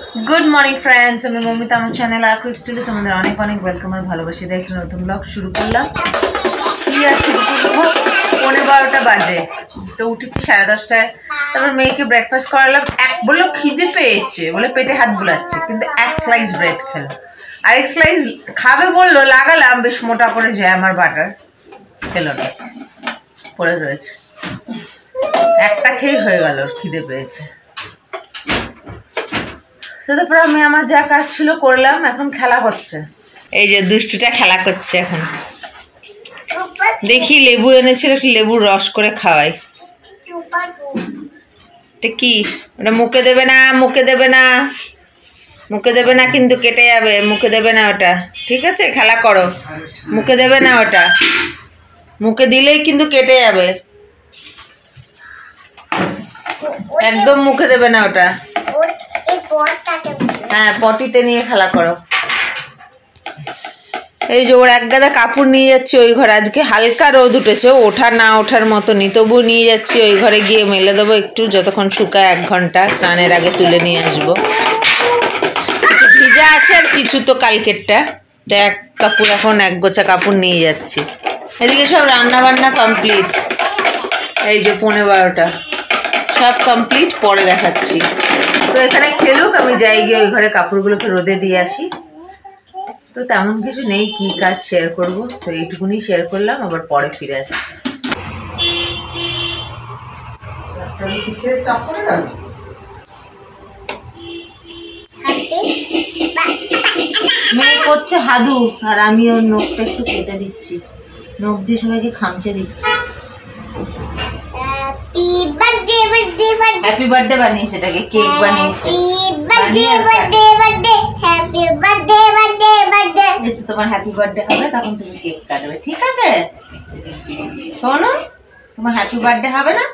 Good morning friends আমি মমিতা আমার channel আক্রিস্টালে তোমাদের অনেক অনেক ওয়েলকাম আর ভালোবাসা দিয়ে একটা নতুন ব্লগ শুরু করলাম। কি আর শুরু করবো, 12:15 বাজে তো উঠেছি 10:30টায়। তারপর মেয়েকে ব্রেকফাস্ট করালাম। এক বললো খিদে পেয়েছে বলে পেটে হাত বুলাচ্ছে, কিন্তু এক স্লাইস ব্রেড খেলো। আরেক স্লাইস খাবে বললো, লাগালাম বেশ মোটা করে জ্যাম আর বাটার, খেলো না, পড়ে রয়েছে। একটা খেয়ে হয়ে গেল, খিদে পেয়েছে। তারপরে আমি আমার যা কাজ ছিল করলাম, এখন খেলা করছে। এই যে দুষ্টুটা খেলা করছে এখন। দেখি লেবু এনেছিল, একটু লেবুর রস করে খাওয়াই। তো কি ওটা মুখে দেবে না, মুখে দেবে না, মুখে দেবে না, কিন্তু কেটে যাবে। মুখে দেবে না ওটা, ঠিক আছে? খেলা করো, মুখে দেবে না ওটা, মুখে দিলেই কিন্তু কেটে যাবে। একদম মুখে দেবে না ওটা। হ্যাঁ, পটিতে নিয়ে খেলা করো। এই যে ওর এক গাদা কাপড় নিয়ে যাচ্ছি ওই ঘরে। আজকে হালকা রোদ উঠেছে, ওঠা না ওঠার মতো নি, তবু নিয়ে যাচ্ছি ওই ঘরে, গিয়ে মেলে দেবো একটু, যতক্ষণ শুকায় 1 ঘন্টা, স্নানের আগে তুলে নিয়ে আসবো। কিছু ভিজা আছে আর কিছু তো কালকেরটা। এক কাপড়, এখন 1 গোছা কাপড় নিয়ে যাচ্ছি। এদিকে সব রান্না বান্না কমপ্লিট। এই যে 12:15 সব কমপ্লিট, পরে দেখাচ্ছি। তো এখানে খেলুক, আমি যাই গিয়ে ওই ঘরে কাপড়গুলোকে রোদে দিয়ে আসি। তো তেমন কিছু নেই, কি কাজ শেয়ার করব, তো এইটুকুনি শেয়ার করলাম, আবার পরে ফিরে আসছি। মেয়ে করছে হাদু, আর আমি ওর নখটা একটু কেটে দিচ্ছি, নখ দিয়ে সবাইকে খামচে দিচ্ছি। হ্যাপি বার্থডে বানিয়েছে, এটাকে কেক বানিয়েছে। তোমার হ্যাপি বার্থডে হবে, তখন তুমি কেক কাটবে, ঠিক আছে? শোনো, তোমার হ্যাপি বার্থডে হবে না,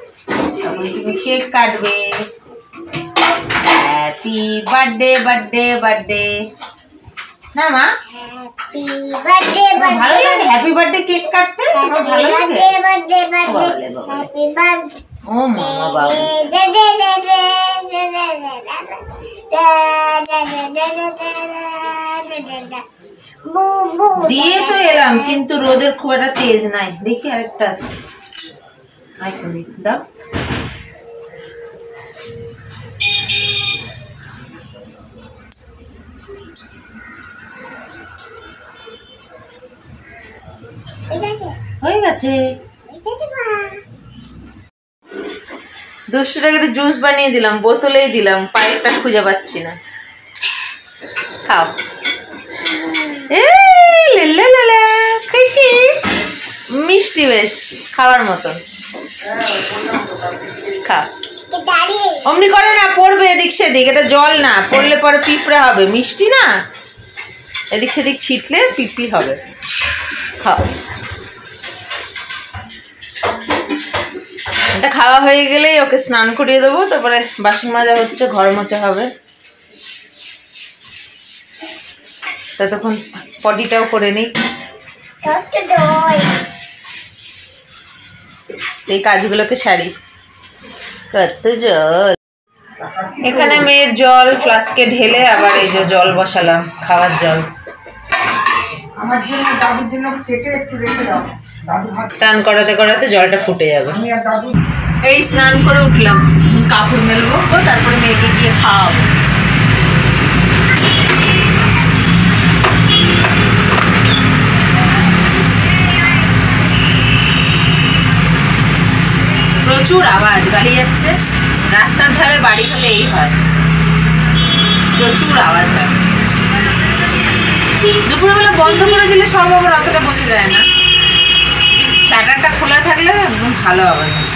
তখন তুমি কেক কাটবে। হ্যাপি বার্থডে বার্থডে বার্থডে না মা? ভালো লাগে হ্যাপি বার্থডে কেক কাটতে? ভালো লাগে? ও মামা বাবা, দিয়ে তো এলাম, কিন্তু রোদের খুব একটা তেজ নাই। দেখি আরেকটা আছে, দাও। হয়ে গেছে। দুশো টাকার জুস বানিয়ে দিলাম, বোতলেই দিলাম, পাইপটা খুঁজে পাচ্ছি না। খাও। মিষ্টি বেশ, খাওয়ার মতন। খা। অমনি করে না, পড়বে এদিক সেদিক, এটা জল না, পড়লে পরে পিঁপড়ে হবে। মিষ্টি না, এদিক সেদিক ছিটলে পিঁপড়ি হবে। খাও। এটা খাওয়া হয়ে গেলেই ওকে স্নান করিয়ে দেবো, তারপরে বাসন মাজা হচ্ছে, ঘর মোছা হবে, ততক্ষণ পটিটাও করে নিই। এই কাজগুলোকে সারি। কত জল! এখানে মেয়ের জল ফ্লাস্কে ঢেলে আবার এই যে জল বসালাম, খাওয়ার জল। আমার জন্য দাদুর জন্য কেটে একটু রেখে দাও, স্নান করাতে করাতে জলটা ফুটে যাবে। এই স্নান করে উঠলাম, কাপড় মেলবো, তারপরে মেয়েকে গিয়ে খাওয়াবো। প্রচুর আওয়াজ, গাড়ি যাচ্ছে, রাস্তার ধারে বাড়ি হলে এই হয়, প্রচুর আওয়াজ হয়। দুপুরবেলা বন্ধ করে দিলে সব আবার অতটা বোঝা যায় না, শাটারটা খোলা থাকলে একদম ভালো আওয়াজ হয়।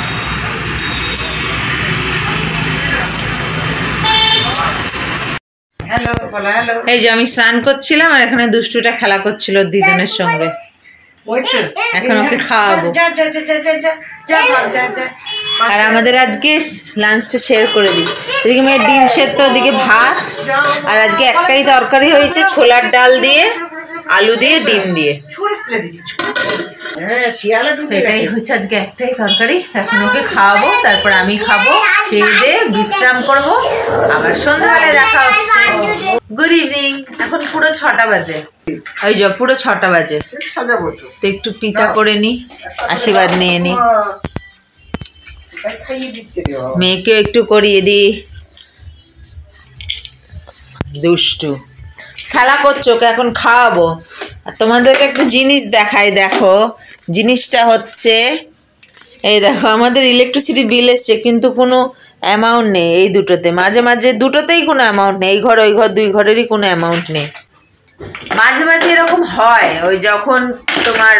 হ্যালো বলো, হ্যালো। এই যে আমি স্নান করছিলাম, আর এখানে দুষ্টুটা খেলা করছিল দিদুনের সঙ্গে। এখন ওকে খাওয়াবো। আর আমাদের আজকে লাঞ্চটা শেয়ার করে দিই। এদিকে মেয়ের ডিম সেদ্ধ, ওদিকে ভাত, আর আজকে একটাই তরকারি হয়েছে, ছোলার ডাল দিয়ে, আলু দিয়ে, ডিম দিয়ে। সেটাই হচ্ছে আজকে একটাই তরকারি। এখন ওকে খাওয়াবো, তারপর আমি খাবো, খেয়ে দিয়ে বিশ্রাম করবো, আবার সন্ধ্যাবেলায় দেখা হচ্ছে। Good evening. এখন পুরো 6টা বাজে, ওই যে পুরো 6টা বাজে। তো একটু পিতা করে নি, আশীর্বাদ নিয়ে নি, মেয়েকেও একটু করিয়ে দি। দুষ্টু খেলা করছো, ওকে এখন খাওয়াবো। আর তোমাদেরকে একটা জিনিস দেখাই, দেখো জিনিসটা হচ্ছে এই দেখো, আমাদের ইলেকট্রিসিটি বিল এসছে কিন্তু কোনো অ্যামাউন্ট নেই এই দুটোতে। মাঝে মাঝে দুটোতেই কোনো অ্যামাউন্ট নেই, এই ঘর ওই ঘর দুই ঘরেরই কোনো অ্যামাউন্ট নেই। মাঝে মাঝে এরকম হয়, ওই যখন তোমার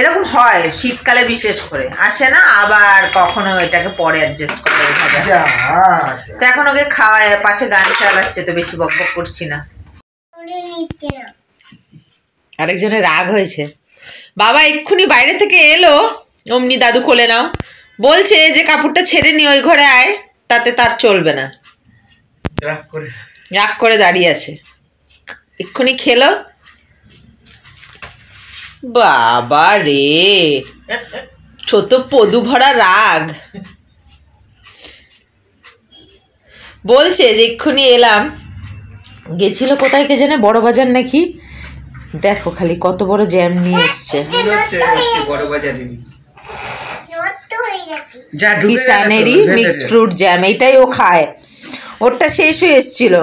এরকম হয় শীতকালে বিশেষ করে আসে না, আবার কখনো এটাকে পরে অ্যাডজাস্ট করে ভাবে। তো এখন ওকে খাওয়ায়, পাশে গান চালাচ্ছে, তো বেশি বক বক করছি না। আরেকজনের রাগ হয়েছে, বাবা এক্ষুনি বাইরে থেকে এলো, অমনি দাদু কোলে নাও, বলছে যে কাপড়টা ছেড়ে নি ওই ঘরে আয়, তাতে তার চলবে না, রাগ করে দাঁড়িয়ে আছে। এক্ষুনি খেলো, বাবা রে ছোট পদু ভরা রাগ। বলছে যে এক্ষুনি এলাম, গেছিল কোথায় কে জানে, বড় বাজার নাকি। দেখো খালি কত বড় জ্যাম নিয়ে এসছে, কিষানেরই মিক্সড ফ্রুট জ্যাম, এইটাই ও খায়, ওরটা শেষ হয়ে এসছিল।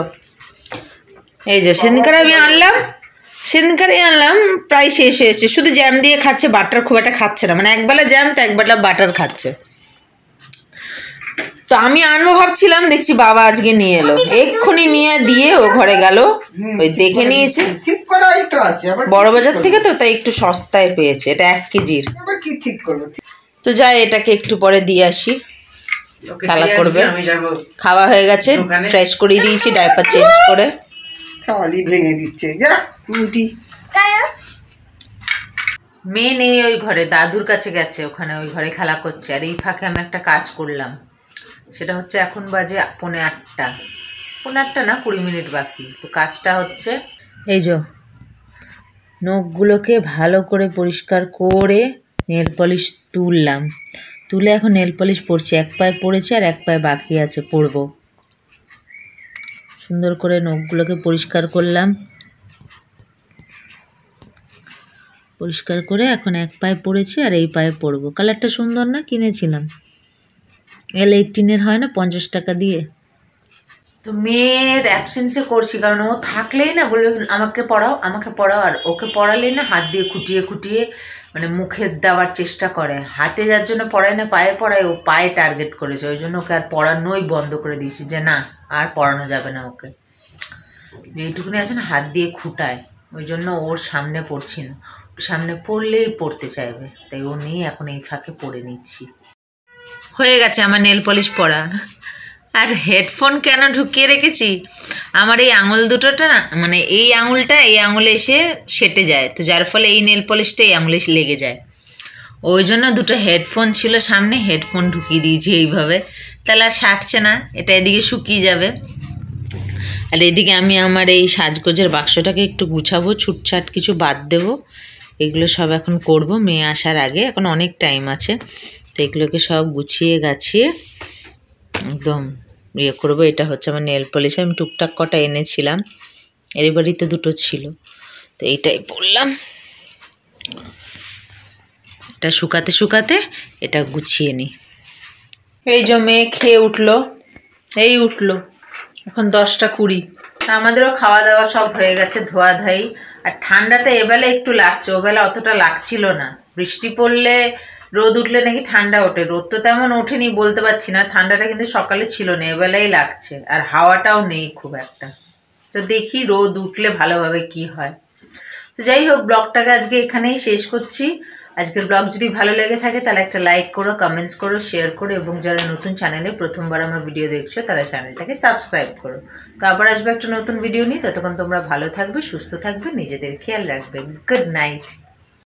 এই যে সেদিনকার আমি আনলাম, সেদিনকারই আনলাম, প্রায় শেষ হয়ে এসছে, শুধু জ্যাম দিয়ে খাচ্ছে, বাটার খুব একটা খাচ্ছে না, মানে একবেলা জ্যাম তো একবেলা বাটার খাচ্ছে। তো আমি আনবো ভাবছিলাম, দেখছি বাবা আজকে নিয়ে এলো, এক্ষুনি নিয়ে দিয়ে ও ঘরে গেল, ওই দেখে নিয়েছে ঠিক করাই তো আছে বড় বাজার থেকে, তো তাই একটু সস্তায় পেয়েছে, এটা 1 কেজির। কি ঠিক করবো, তো যাই এটাকে একটু পরে দিয়ে আসি, খেলা করবে। খাওয়া হয়ে গেছে, ফ্রেশ করিয়ে দিয়েছি, ডাইপার চেঞ্জ করে। খাওয়ালি ভেঙে দিচ্ছে, যা রুটি। মেয়ে নেই ওই ঘরে, দাদুর কাছে গেছে, ওখানে ওই ঘরে খেলা করছে। আর এই ফাঁকে আমি একটা কাজ করলাম, সেটা হচ্ছে এখন বাজে 8:45, 8:45 না 20 মিনিট বাকি। তো কাজটা হচ্ছে এই যে নখগুলোকে ভালো করে পরিষ্কার করে নেল পলিশ তুললাম, তুলে এখন নেল পলিশ পরছি। এক পায়ে পড়েছে আর এক পায়ে বাকি আছে, পরবো। সুন্দর করে নখগুলোকে পরিষ্কার করলাম, পরিষ্কার করে এখন এক পায়ে পড়েছি আর এই পায়ে পরবো। কালারটা সুন্দর না, কিনেছিলাম, L18 হয় না, 50 টাকা দিয়ে। তো মেয়ের অ্যাবসেন্সে করছি, কারণ ও থাকলেই না বলবে আমাকে পড়াও আমাকে পড়াও, আর ওকে পড়ালেই না হাত দিয়ে খুঁটিয়ে খুঁটিয়ে মানে মুখে দেওয়ার চেষ্টা করে। হাতে যার জন্য পড়ায় না, পায়ে পড়ায়, ও পায়ে টার্গেট করেছে, ওই জন্য ওকে আর পড়ানোই বন্ধ করে দিয়েছি, যে না আর পড়ানো যাবে না ওকে। এইটুকুনি আছে না, হাত দিয়ে খুঁটায়, ওই জন্য ওর সামনে পড়ছি না, সামনে পড়লেই পড়তে চাইবে, তাই ও নিয়ে এখন এই ফাঁকে পড়ে নিচ্ছি। হয়ে গেছে আমার নেল পলিশ পরা। আর হেডফোন কেন ঢুকিয়ে রেখেছি, আমার এই আঙুল দুটোটা না, মানে এই আঙুলটা এই আঙুলে এসে সেটে যায়, তো যার ফলে এই নেল পলিশটা এই আঙুলে লেগে যায়, ওই জন্য দুটো হেডফোন ছিল সামনে, হেডফোন ঢুকিয়ে দিয়েছি এইভাবে, তাহলে আর সাটছে না, এটা এদিকে শুকিয়ে যাবে। আর এদিকে আমি আমার এই সাজগোজের বাক্সটাকে একটু গুছাবো, ছুটছাট কিছু বাদ দেবো, এগুলো সব এখন করব মেয়ে আসার আগে, এখন অনেক টাইম আছে। তো এগুলোকে সব গুছিয়ে গাছিয়ে একদম ইয়ে করবো। এটা হচ্ছে আমার নেল পলিশ, আমি টুকটাক কটা এনেছিলাম, এর বাড়িতে দুটো ছিল, তো এইটাই বললাম, এটা শুকাতে শুকাতে এটা গুছিয়ে নিই। এই যে মেয়ে খেয়ে উঠলো, এই উঠলো, এখন 10:20। আমাদেরও খাওয়া দাওয়া সব হয়ে গেছে, ধোয়া ধাই। আর ঠান্ডাটা এবেলা একটু লাগছে, ওবেলা অতটা লাগছিল না। বৃষ্টি পড়লে রোদ উঠলে নাকি ঠান্ডা ওঠে, রোদ তো তেমন ওঠেনি বলতে পারছি না, ঠান্ডাটা কিন্তু সকালে ছিল না, এবেলাই লাগছে, আর হাওয়াটাও নেই খুব একটা। তো দেখি রোদ উঠলে ভালোভাবে কি হয়। তো যাই হোক, ব্লগটাকে আজকে এখানেই শেষ করছি। আজকের ব্লগ যদি ভালো লেগে থাকে তাহলে একটা লাইক করো, কমেন্টস করো, শেয়ার করো, এবং যারা নতুন চ্যানেলে প্রথমবার আমার ভিডিও দেখছো তারা চ্যানেলটাকে সাবস্ক্রাইব করো। তো আবার আসবে একটা নতুন ভিডিও নিয়ে, ততক্ষণ তোমরা ভালো থাকবে, সুস্থ থাকবে, নিজেদের খেয়াল রাখবে। Good night.